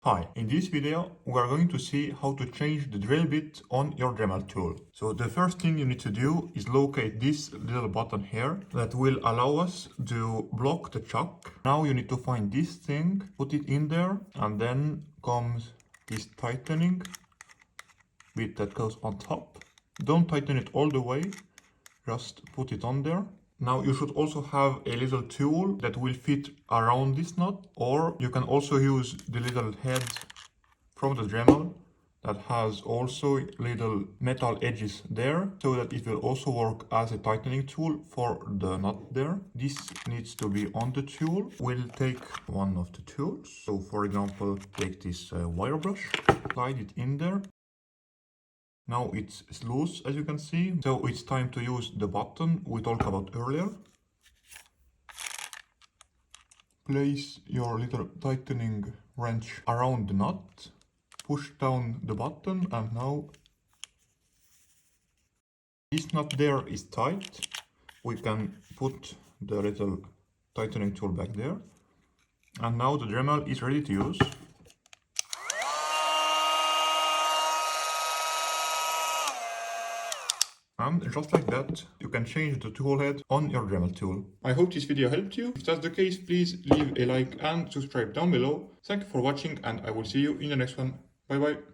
Hi, in this video we are going to see how to change the drill bit on your Dremel tool. So the first thing you need to do is locate this little button here that will allow us to block the chuck. Now you need to find this thing, put it in there, and then comes this tightening bit that goes on top. Don't tighten it all the way, just put it on there. Now you should also have a little tool that will fit around this nut, or you can also use the little head from the Dremel that has also little metal edges there, so that it will also work as a tightening tool for the nut there. This needs to be on the tool. We'll take one of the tools. So for example, take this wire brush, slide it in there. Now it's loose, as you can see, so it's time to use the button we talked about earlier. Place your little tightening wrench around the nut, push down the button, and now this nut there is tight. We can put the little tightening tool back there, and now the Dremel is ready to use. And just like that, you can change the tool head on your Dremel tool. I hope this video helped you. If that's the case, please leave a like and subscribe down below. Thank you for watching, and I will see you in the next one. Bye bye.